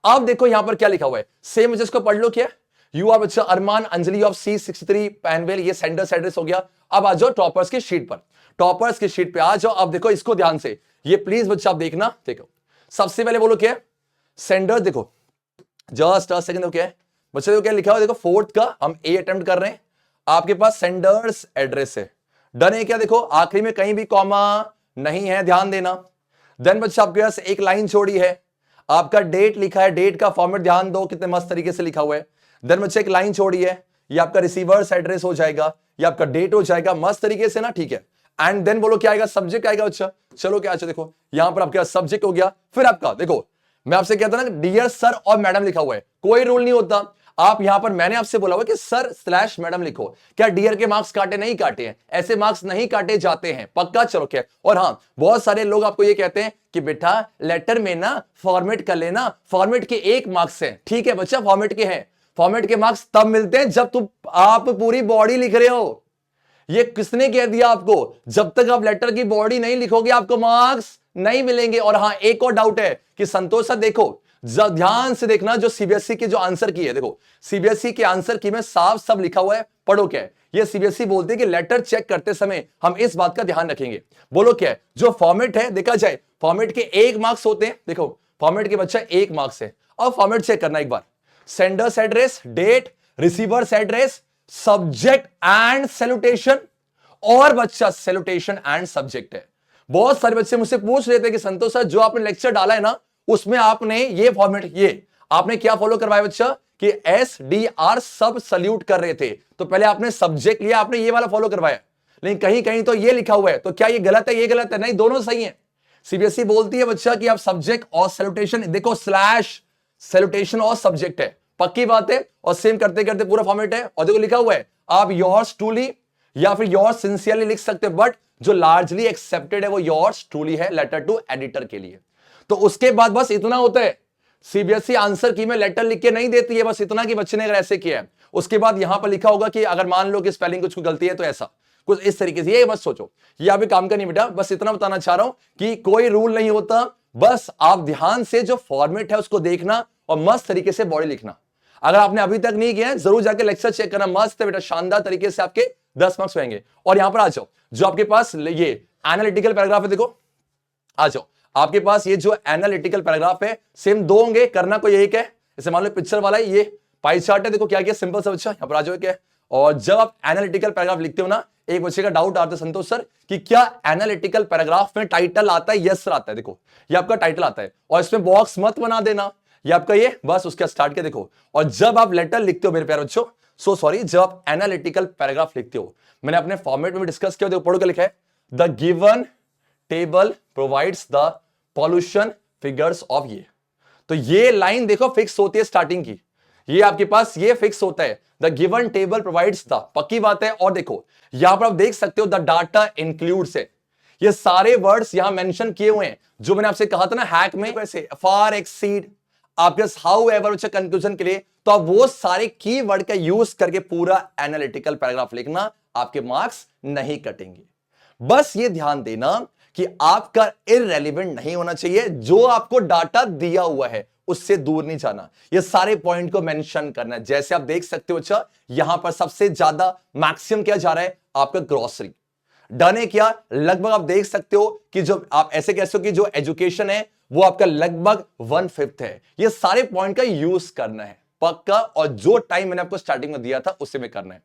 अब देखो यहां पर क्या लिखा हुआ है, सेम जिसको पढ़ लो, क्या यू आर बच्चा अरमान अंजलि ऑफ C63 पैनवेल, ये सेंडर्स एड्रेस हो गया। अब आ जाओ टॉपर्स की शीट पर, टॉपर्स की शीट पे आ जाओ। अब देखो इसको ध्यान से, ये प्लीज बच्चा आप देखना, देखो सबसे पहले बोलो क्या सेंडर, देखो जस्ट सेकंड, क्या है बच्चे देखो क्या लिखा हुआ, देखो 4th का हम ए अटेम्प्ट कर रहे हैं, आपके पास सेंडर्स एड्रेस है, डन है क्या? देखो आखिरी में कहीं भी कॉमा नहीं है, ध्यान देना। देन बच्चा आपके पास एक लाइन छोड़ी है, आपका डेट लिखा है, डेट का फॉर्मेट ध्यान दो कितने मस्त तरीके से लिखा हुआ है। देन बच्चे एक लाइन छोड़ी है, ये आपका रिसीवर्स एड्रेस हो जाएगा, ये आपका डेट हो जाएगा, मस्त तरीके से ना, ठीक है। एंड देन बोलो क्या आएगा, सब्जेक्ट आएगा बच्चा, चलो क्या अच्छा देखो यहां पर आपका सब्जेक्ट हो गया, फिर आपका देखो मैं आपसे कहता ना डियर सर और मैडम लिखा हुआ है, कोई रूल नहीं होता, आप यहां पर मैंने आपसे बोला हुआ कि सर स्लैश मैडम लिखो, क्या डियर के मार्क्स काटे नहीं काटे हैं, ऐसे मार्क्स नहीं काटे जाते हैं, पक्का चलो क्या। और हाँ बहुत सारे लोग आपको ये कहते हैं कि बेटा लेटर में ना फॉर्मेट कर लेना, फॉर्मेट के 1 मार्क्स है, ठीक है बच्चा फॉर्मेट के हैं, फॉर्मेट के मार्क्स तब मिलते हैं जब तुम आप पूरी बॉडी लिख रहे हो। ये किसने कह दिया आपको, जब तक आप लेटर की बॉडी नहीं लिखोगे आपको मार्क्स नहीं मिलेंगे। और हाँ एक और डाउट है कि संतोष सर देखो ध्यान से देखना, जो सीबीएसई के जो आंसर की है, देखो सीबीएसई के आंसर की में साफ सब लिखा हुआ है, पढ़ो क्या है। ये सीबीएसई बोलती है कि लेटर चेक करते समय हम इस बात का ध्यान रखेंगे, बोलो क्या है, जो फॉर्मेट है देखा जाए, फॉर्मेट के 1 मार्क्स होते हैं, देखो फॉर्मेट के बच्चा 1 मार्क्स है, और फॉर्मेट चेक करना एक बार, sender's address, date, receiver's address, subject and salutation, और बच्चा सैल्यूटेशन एंड सब्जेक्ट है। बहुत सारे बच्चे मुझसे पूछ रहे थे कि संतोष सर जो आपने लेक्चर डाला है ना उसमें आपने ये फॉर्मेट, ये आपने क्या फॉलो करवाया बच्चा कि SDR सब सल्यूट कर रहे थे, तो पहले आपने सब्जेक्ट लिया, आपने ये वाला फॉलो करवाया, लेकिन कहीं कहीं तो ये लिखा हुआ है, तो क्या ये गलत है, ये गलत है? नहीं, दोनों सही है। सीबीएसई बोलती है बच्चा कि आप सब्जेक्ट और सैल्यूटेशन, देखो स्लैश सैल्यूटेशन और सब्जेक्ट है, पक्की बात है, और सेम करते करते पूरा फॉर्मेट है, और देखो लिखा हुआ है आप योर्स ट्रूली या फिर योर्स सिंसियरली लिख सकते हैं, बट जो लार्जली एक्सेप्टेड है वो योर्स ट्रूली है लेटर टू एडिटर के लिए। तो उसके बाद बस इतना होता है, सीबीएसई आंसर की में लेटर लिख के नहीं देती है, बस इतना कि बच्चे ने अगर ऐसे किया है, उसके बाद यहां पर लिखा होगा कि अगर मान लो कि स्पेलिंग कुछ गलती है तो ऐसा कुछ इस तरीके से, ये बस सोचो, ये अभी काम का नहीं बेटा, बस इतना बताना चाह रहा हूं कि कोई रूल नहीं होता, बस आप ध्यान से जो फॉर्मेट है उसको देखना और मस्त तरीके से बॉडी लिखना। अगर आपने अभी तक नहीं किया है जरूर जाके लेक्चर चेक करना, मस्त है बेटा, शानदार तरीके से आपके 10 मार्क्स होंगे। और यहां पर आ जाओ, जो आपके पास ये एनालिटिकल पैराग्राफ है, देखो आ जाओ, आपके पास ये जो एनालिटिकल पैराग्राफ है सेम 2 होंगे, करना कोई एक है, जैसे मान लो पिक्चर वाला है, ये पाई चार्ट है, देखो क्या किया सिंपल सा बच्चा, यहां पर आ जाओ क्या है। और जब आप एनालिटिकल पैराग्राफ लिखते हो ना, एक बच्चे का डाउट आता है संतोष सर कि क्या एनालिटिकल पैराग्राफ में टाइटल आता है? यस सर आता है, देखो ये आपका टाइटल आता है, और इसमें बॉक्स मत बना देना, ये आपका ये बस उसका स्टार्ट के देखो। और जब आप लेटर लिखते हो मेरे प्यारे बच्चों, सो सॉरी, जब आप एनालिटिकल पैराग्राफ लिखते हो, मैंने अपने फॉर्मेट में डिस्कस किया, देखो पढ़ो क्या लिखा है, the given table provides the pollution figures of ये, तो ये लाइन देखो फिक्स होती है स्टार्टिंग की, ये आपके पास ये फिक्स होता है, the given table provides the, पक्की बात है। और देखो यहां पर आप देख सकते हो द डाटा इंक्लूड्स है, ये सारे वर्ड्स यहां मेंशन किए हुए हैं जो मैंने आपसे कहा था ना हैक में, वैसे फार एक्सीड, आपके हाउ एवर कंक्लूजन के लिए, तो आप वो सारे कीवर्ड का यूज करके पूरा एनालिटिकल पैराग्राफ लिखना, आपके मार्क्स नहीं कटेंगे। बस ये ध्यान देना कि आपका इररेलेवेंट नहीं होना चाहिए, जो आपको डाटा दिया हुआ है उससे दूर नहीं जाना, ये सारे पॉइंट को मेंशन करना है। जैसे आप देख सकते हो, अच्छा यहां पर सबसे ज्यादा मैक्सिमम क्या जा रहा है, आपका ग्रोसरी। डन है क्या, लगभग आप देख सकते हो कि जो आप ऐसे कह सकते हो कि जो एजुकेशन है वो आपका लगभग 1/5 है। ये सारे पॉइंट का यूज करना है पक्का, और जो टाइम मैंने आपको स्टार्टिंग में दिया था उससे में करना है।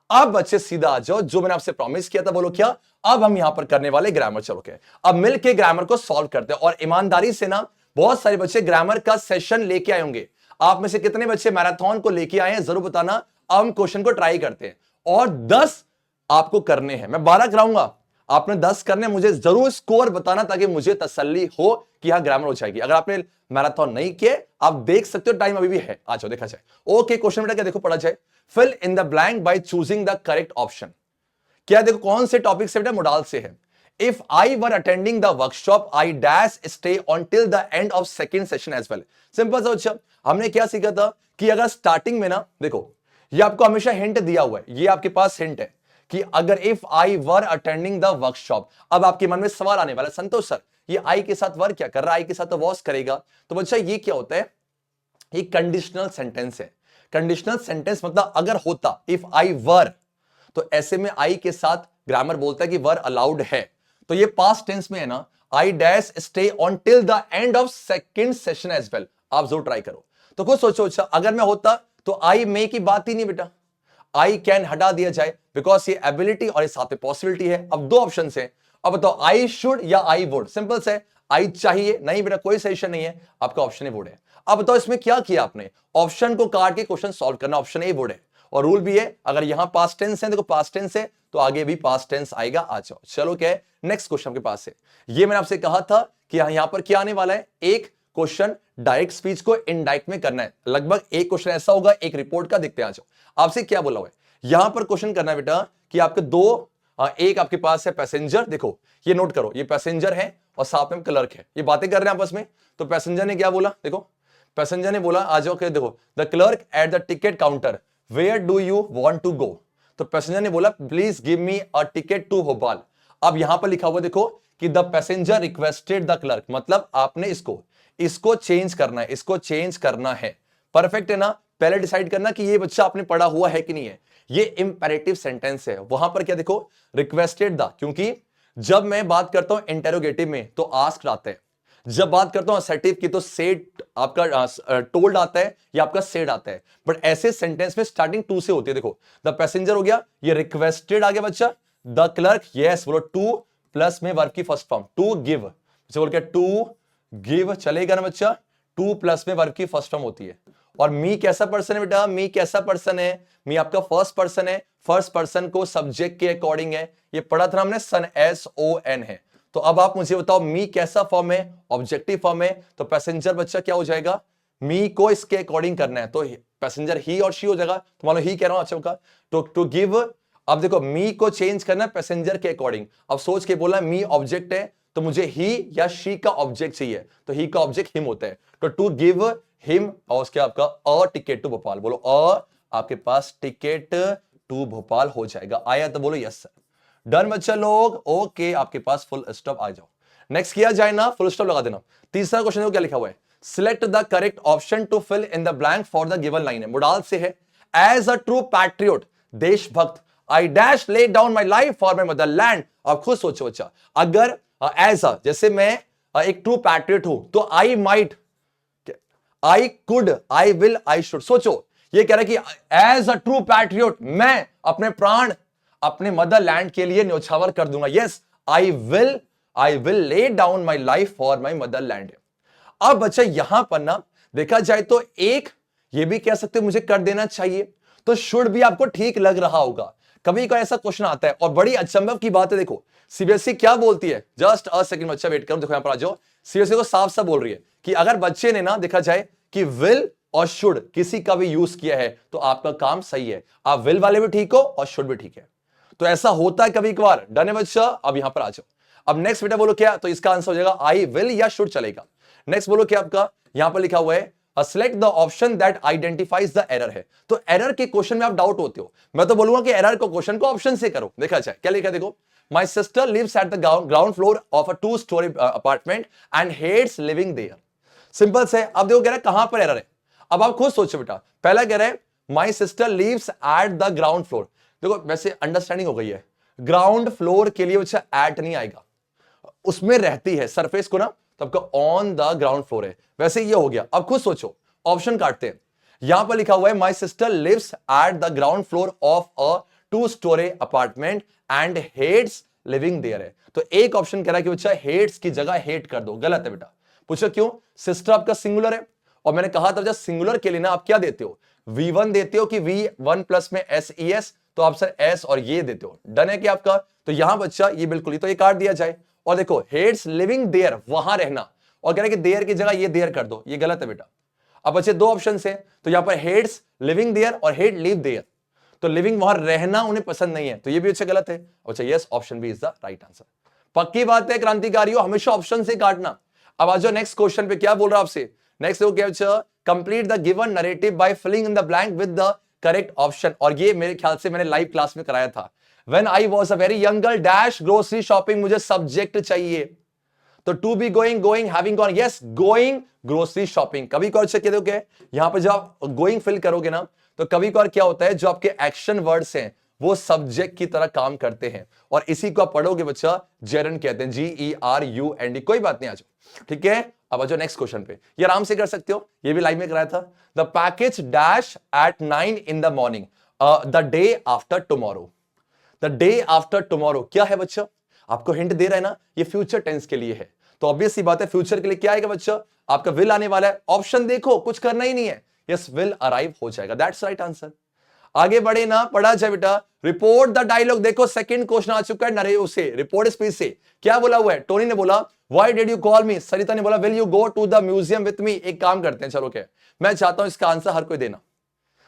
अब बच्चे सीधा आ जाओ, जो मैंने आपसे प्रॉमिस किया था, बोलो क्या, अब हम यहां पर करने वाले ग्रामर। चलो क्या, अब मिलके ग्रामर को सॉल्व करते हैं। और ईमानदारी से ना, बहुत सारे बच्चे ग्रामर का सेशन लेके आए होंगे। आप में से कितने बच्चे मैराथन को लेके आए हैं जरूर बताना। अब हम क्वेश्चन को ट्राई करते हैं, और 10 आपको करने हैं, मैं 12 कराऊंगा, आपने 10 करने। मुझे जरूर स्कोर बताना ताकि मुझे तसल्ली हो कि यहां ग्रामर हो जाएगी। अगर आपने मैराथन नहीं किए, आप देख सकते हो, टाइम अभी भी है, आ जाओ देखा जाए। ओके, क्वेश्चन बेटा क्या देखो, पढ़ा जाए। Fill in the blank by choosing the correct option. क्या देखो कौन से टॉपिक से बेटा, मोडाल से है। If I were attending the workshop I dash stay on till the end of second session as well. Simple सा अच्छा, हमने क्या सीखा था कि अगर स्टार्टिंग में ना, देखो ये आपको हमेशा हिंट दिया हुआ है, ये आपके पास हिंट है कि अगर if I were attending the workshop. अब आपके मन में सवाल आने वाला, संतोष सर ये आई के साथ वर क्या कर रहा है, आई के साथ तो वॉस करेगा। तो बच्चा ये क्या होता है, ये कंडीशनल सेंटेंस है। कंडीशनल सेंटेंस मतलब अगर होता इफ आई वर, तो ऐसे में आई के साथ ग्रामर बोलता है कि वर अलाउड है। तो ये पास्ट टेंस में है ना, I dash stay on till the end of second session as well. आप जरूर ट्राई करो। तो खुद सोचो, अच्छा अगर मैं होता तो आई मे की बात ही नहीं बेटा, आई कैन हटा दिया जाए, बिकॉज ये एबिलिटी और इस साथ में पॉसिबिलिटी है। अब दो ऑप्शन है, अब बताओ आई शुड या आई वुड। सिंपल से आई चाहिए, नहीं बेटा कोई सजेशन नहीं है, आपका ऑप्शन ए वुड है। अब बताओ इसमें क्या किया आपने, ऑप्शन को काट के क्वेश्चन सॉल्व करना, ऑप्शन ए वुड है। और रूल भी है, अगर यहां पास्ट टेंस है, देखो पास्ट टेंस है तो आगे भी पास्ट टेंस आएगा। आ जाओ, चलो क्या है नेक्स्ट क्वेश्चन के पास है। ये मैंने आपसे कहा था कि यहां पर क्या आने वाला है, एक क्वेश्चन डायरेक्ट स्पीच को इनडायरेक्ट में करना है। लगभग एक क्वेश्चन ऐसा होगा एक रिपोर्ट का, देखते हैं। आ जाओ, आपसे क्या बोला हुआ है, यहां पर क्वेश्चन करना है बेटा कि आपके दो, एक आपके पास है पैसेंजर, देखो ये नोट करो, ये पैसेंजर है और साथ में क्लर्क है, ये बातें कर रहे हैं आपस में। तो पैसेंजर ने क्या बोला, देखो पैसेंजर ने बोला, आ जाओ के देखो, the clerk at the ticket counter where do you want to go. तो पैसेंजर ने बोला please give me a ticket to Bhopal. अब यहां पर लिखा हुआ देखो कि the passenger requested the clerk, मतलब आपने इसको चेंज करना है, इसको चेंज करना है। परफेक्ट है ना, पहले डिसाइड करना कि ये बच्चा आपने पढ़ा हुआ है कि नहीं है। ये इंपेरेटिव सेंटेंस है, वहां पर क्या देखो रिक्वेस्टेड द, क्योंकि जब मैं बात करता हूं इंटेरोगेटिव में तो आस्क्ड आता है, जब बात करता हूं असर्टिव की तो सेड आपका टोल्ड आता है या आपका सेड आता है। बट ऐसे सेंटेंस में स्टार्टिंग टू से होती है। देखो द पैसेंजर हो गया, ये रिक्वेस्टेड आ गया बच्चा, द क्लर्क यस बोलो टू प्लस में वर्ब की फर्स्ट फॉर्म टू गिव, बोल के टू गिव चलेगा ना बच्चा, टू प्लस में वर्ब की फर्स्ट फॉर्म होती है। और मी कैसा पर्सन है बेटा, मी कैसा पर्सन है, मी आपका फर्स्ट पर्सन है, फर्स्ट पर्सन को सब्जेक्ट के अकॉर्डिंग है, ये पढ़ा था हमने, सन SON है। तो अब आप मुझे बताओ मी कैसा फॉर्म है, ऑब्जेक्टिव फॉर्म है, तो पैसेंजर बच्चा क्या हो जाएगा, मी को इसके अकॉर्डिंग करना है तो पैसेंजर ही और शी हो जाएगा। तो मान लो ही कह रहा हूं, अच्छा होगा तो टू गिव, अब देखो मी को चेंज करना है पैसेंजर के अकॉर्डिंग। अब सोच के बोला मी ऑब्जेक्ट है तो मुझे ही या शी का ऑब्जेक्ट चाहिए, तो ही का ऑब्जेक्ट हिम होता है, तो टू गिव हिम और उसके आपका अ टिकट टू भोपाल, बोलो अ आपके पास टिकट टू भोपाल हो जाएगा। आया तो बोलो यस सर। डन बच्चा लोग, ओके आपके पास फुल स्टॉप। आ जाओ नेक्स्ट किया जाए ना, फुल स्टॉप लगा देना। तीसरा क्वेश्चन देखो क्या लिखा हुआ है, select the correct option to fill in the blank for the given line है, मोडाल से है। एज अ ट्रू पैट्रियोट, देशभक्त, I dash lay down my life for my motherland. आप खुद सोचो बच्चा, अगर एज अ जैसे मैं एक ट्रू पैट्रियोट हूं तो I might, I could, I will, I should. सोचो ये कह रहा है कि एज अ ट्रू पैट्रियोट मैं अपने प्राण अपने मदरलैंड के लिए न्योछावर कर दूंगा। Yes I will lay down my life for my Motherland. अब बच्चा यहां पर ना देखा जाए तो एक ये भी कह सकते मुझे कर देना चाहिए, तो शुड भी आपको ठीक लग रहा होगा। कभी का ऐसा क्वेश्चन आता है और बड़ी अचंभव की बात है, देखो सीबीएसई क्या बोलती है, जस्ट अ सेकंड बच्चा वेट करो, देखो यहां पर आ जाओ। सीबीएसई को साफ साफ बोल रही है कि अगर बच्चे ने ना देखा जाए कि विल और शुड किसी का भी यूज किया है तो आपका काम सही है, आप विल वाले भी ठीक हो और शुड भी ठीक है। तो ऐसा होता है कभी कभार। डन है बच्चा, अब यहां पर आ जाओ। अब नेक्स्ट बेटा बोलो क्या, तो इसका आंसर हो जाएगा आई विल या शुड चलेगा। नेक्स्ट बोलो क्या आपका, यहां पर लिखा हुआ है select the option that identifies the error है। तो एरर के क्वेश्चन में आप डाउट होते हो, मैं तो बोलूंगा कि एरर को क्वेश्चन को ऑप्शन से करो। देखा जाए क्या लिखा है, देखो my sister lives at the ground floor of a 2 storey apartment and hates living there. Simple से। अब देखो कह रहा है कहां पर एरर है, अब आप खुद सोचो बेटा। पहला कह रहा है my sister lives at the ground floor, देखो वैसे अंडरस्टैंडिंग हो गई है, ग्राउंड फ्लोर के लिए बच्चा एट नहीं आएगा, उसमें रहती है सरफेस को ना, तो आपका ऑन द ग्राउंड फ्लोर है, वैसे ये हो गया। अब खुद सोचो, ऑप्शन काटते हैं। यहां पर लिखा हुआ है my sister lives at the ground floor of a 2 storey apartment and hates living there है, तो एक ऑप्शन कह रहा है कि बच्चा हेट्स की जगह हेट कर दो, गलत है बेटा। पूछो क्यों, सिस्टर आपका सिंगुलर है, और मैंने कहा था जब सिंगुलर के लिए ना आप क्या देते हो, V1 देते हो कि V1 प्लस में SES, तो आप सर S और ये देते हो। डन है कि आपका, तो यहां बच्चा ये बिल्कुल ही, तो ये काट दिया जाए। और देखो हेट्स लिविंग देयर, वहां रहना, और कह रहे कि देयर की जगह ये देयर कर दो, ये गलत है बेटा। अब बच्चे दो ऑप्शन है, तो यहां पर हेट्स लिविंग देयर और हेट लिव देयर, तो लिविंग वहां रहना उन्हें पसंद नहीं है, तो ये भी अच्छा गलत है। अच्छा yes, option b is the right answer. पक्की बात है क्रांतिकारियों, हमेशा ऑप्शन से काटना। अब आज नेक्स्ट क्वेश्चन पे क्या बोल रहा है आपसे, नेक्स्ट देखो क्या, complete the given narrative by filling in the blank with the correct option. और ये मेरे ख्याल से मैंने लाइव क्लास में कराया था। When I was a very young girl dash grocery shopping, मुझे सब्जेक्ट चाहिए, तो to be going, going, having gone, yes going grocery shopping. कभी कभार चेक करोगे यहां पर जब आप गोइंग फिल करोगे ना, तो कभी कभार क्या होता है, जो आपके एक्शन वर्ड्स हैं वो सब्जेक्ट की तरह काम करते हैं, और इसी को आप पढ़ोगे बच्चा जेरंड कहते हैं, GERUND। कोई बात नहीं, आ जाओ ठीक है। अब आ जाओ नेक्स्ट क्वेश्चन पे, ये आराम से कर सकते हो, ये भी लाइव में कराया था। The package dash at 9 in the morning, the day after tomorrow. The day after tomorrow क्या है बच्चा, आपको हिंट दे रहा है ना, ये फ्यूचर टेंस के लिए है, तो ऑब्वियस सी बात है फ्यूचर के लिए क्या आएगा बच्चा, आपका विल आने वाला है। ऑप्शन देखो, कुछ करना ही नहीं है, यस विल अराइव हो जाएगा, दैट्स राइट आंसर। आगे बढ़े ना, पढ़ा जाए बेटा। रिपोर्ट द डायलॉग, देखो सेकंड क्वेश्चन आ चुका है नरे उसे रिपोर्ट स्पीच से। क्या बोला हुआ है, टोनी ने बोला why did you call me, Sarita ने बोला will you go to the museum with me. एक काम करते हैं, चलो क्या, मैं चाहता हूं इसका आंसर हर कोई देना।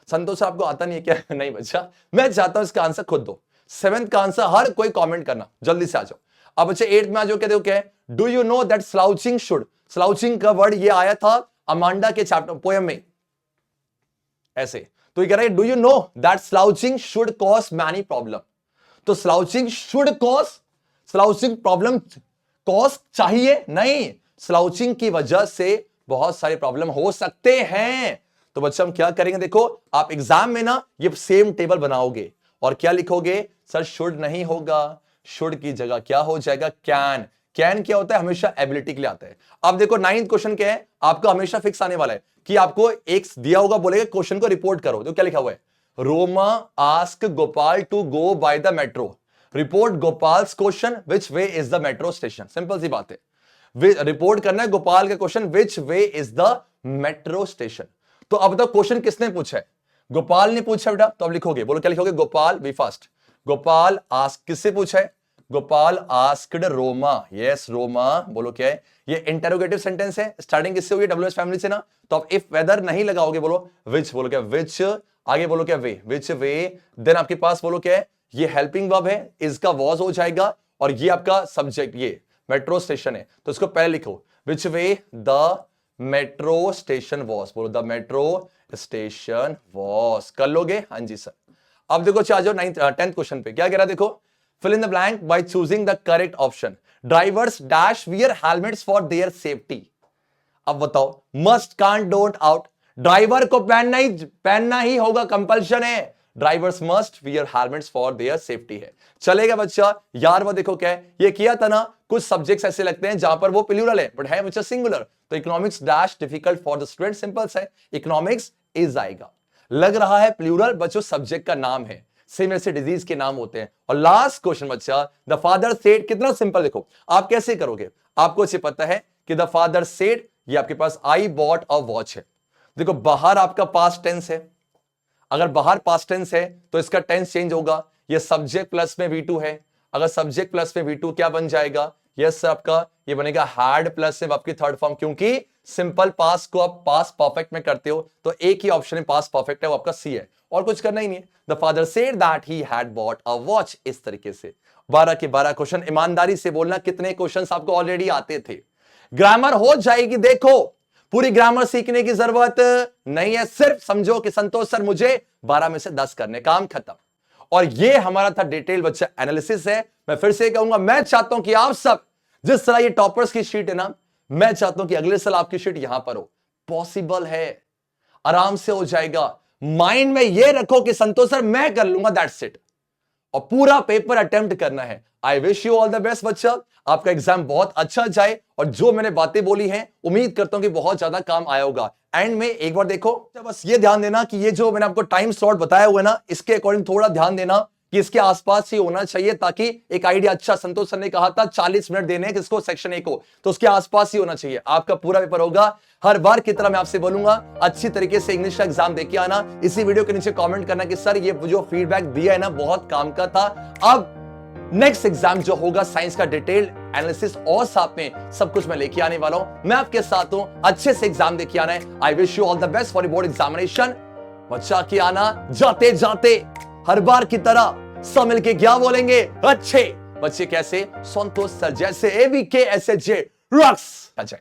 संतोष आपको आता नहीं है क्या? नहीं बच्चा, मैं चाहता हूं इसका आंसर खुद दो। 7th का आंसर हर कोई कमेंट करना, जल्दी से आ जाओ। अब बच्चे 8th में आ जाओ, कहते हो क्या है, do you know that slouching should, slouching का वर्ड ये आया था अमांडा के चैप्टर पोएम में ऐसे, तो ये कह रहा है do you know that slouching should cause many problem. तो slouching should cause, slouching problem cause चाहिए नहीं, स्लाउचिंग की वजह से बहुत सारे प्रॉब्लम हो सकते हैं। तो बच्चा हम क्या करेंगे, देखो आप एग्जाम में ना ये सेम टेबल बनाओगे और क्या लिखोगे, सर शुड नहीं होगा, शुड की जगह क्या हो जाएगा, कैन। कैन क्या होता है, हमेशा एबिलिटी के लिए आता है। अब देखो 9th क्वेश्चन क्या है, आपको हमेशा फिक्स आने वाला है कि आपको एक दिया होगा, बोलेगा क्वेश्चन को रिपोर्ट करो, तो क्या लिखा हुआ है, Roma ask Gopal to go by the metro, report Gopal's question which way is the metro station. Simple सी बात है, रिपोर्ट करना है गोपाल का question which way is the metro station. तो अब तक क्वेश्चन किसने पूछा है, गोपाल ने पूछा बेटा, तो अब लिखोगे, बोलो क्या लिखोगे, Gopal, be fast, Gopal ask, किससे पूछा है, गोपाल आस्क्ड रोमा, यस रोमा, बोलो क्या है, ये इंटरोगेटिव सेंटेंस है, स्टार्टिंग किससे हुई है, WH फैमिली से ना, तो अब इफ वेदर नहीं लगाओगे, बोलो विच, बोलो क्या विच, आगे बोलो क्या वे, विच वे, देन आपके पास बोलो क्या है, ये हेल्पिंग वर्ब है, इसका वॉज हो जाएगा, और ये आपका सब्जेक्ट, ये मेट्रो स्टेशन है, तो इसको पहले लिखो, which way the metro station was, बोलो द मेट्रो स्टेशन वॉज, कर लोगे, हाँ जी सर। अब देखो आ जाओ 10th क्वेश्चन पे, क्या कह रहा है, देखो fill in the blank by choosing the correct option. Drivers dash wear helmets for their safety. अब बताओ, must can't don't out, driver को पहनना ही होगा, कंपल्शन है, drivers must wear helmets for their safety है, चलेगा बच्चा। यार वो देखो क्या है, ये किया था ना, कुछ सब्जेक्ट्स ऐसे लगते हैं जहां पर वो प्लूरल है बट है बच्चा सिंगुलर, तो economics dash difficult for the student, simple है, इकोनॉमिक्स इज आएगा, लग रहा है प्लूरल, बच्चों सब्जेक्ट का नाम है, सेम ऐसे डिजीज के नाम होते हैं। और लास्ट क्वेश्चन बच्चा, द फादर सेड, कितना सिंपल, देखो आप कैसे करोगे, आपको अच्छे पता है कि द फादर सेड, ये आपके पास आई बॉट अ वॉच है, देखो बाहर आपका पास्ट टेंस है, अगर बाहर पास्ट टेंस है तो इसका टेंस चेंज होगा, ये सब्जेक्ट प्लस में V2 है, अगर सब्जेक्ट प्लस में V2 क्या बन जाएगा, यस आपका ये बनेगा हैड प्लस में आपकी थर्ड फॉर्म, क्योंकि सिंपल पास को आप पास परफेक्ट में करते हो, तो एक ही ऑप्शन है पास परफेक्ट है, वो आपका सी है, और कुछ करना ही नहीं है। The father said that he had bought a watch, इस तरीके से 12 के 12 क्वेश्चन। ईमानदारी से बोलना कितने क्वेश्चंस आपको ऑलरेडी आते थे। ग्रामर हो जाएगी, देखो पूरी ग्रामर सीखने की जरूरत नहीं है, सिर्फ समझो कि संतोष सर मुझे 12 में से 10 करने, काम खत्म। और ये हमारा था डिटेल बच्चा एनालिसिस है। मैं फिर से कहूंगा, मैं चाहता हूं कि आप सब जिस तरह ये टॉपर्स की शीट है ना, मैं चाहता हूं कि अगले साल आपकी शीट यहां पर हो। पॉसिबल है, आराम से हो जाएगा। माइंड में ये रखो कि संतोष सर मैं कर लूंगा, दैट्स इट, और पूरा पेपर अटेम्प्ट करना है। I wish you all the best बच्चा, आपका एग्जाम बहुत अच्छा जाए, और जो मैंने बातें बोली हैं उम्मीद करता हूं कि बहुत ज्यादा काम आया होगा। एंड में एक बार देखो, बस ये ध्यान देना कि ये जो मैंने आपको टाइम स्लॉट बताया हुआ है ना, इसके अकॉर्डिंग थोड़ा ध्यान देना कि इसके आसपास ही होना चाहिए, ताकि एक आइडिया, अच्छा संतोष सर ने कहा था 40 मिनट देने हैं किसको, सेक्शन ए को, तो उसके आसपास ही होना चाहिए। आपका पूरा पेपर होगा। हर बार की तरह मैं आपसे बोलूंगा, अच्छी तरीके से इंग्लिश का एग्जाम देके आना। इसी वीडियो के नीचे कमेंट करना कि सर ये जो फीडबैक दिया है ना, बहुत काम का था। अब नेक्स्ट एग्जाम जो होगा साइंस का डिटेल एनालिसिस और साथ में सब कुछ मैं लेके आने वाला हूं, मैं आपके साथ हूं। अच्छे से एग्जाम देके आना है। I wish you all the best for board examination. बच्चा के आना, जाते जाते हर बार की तरह सब मिलके क्या बोलेंगे, अच्छे बच्चे कैसे, संतोष सर जैसे, AVK SHJ रॉक्स। अच्छा।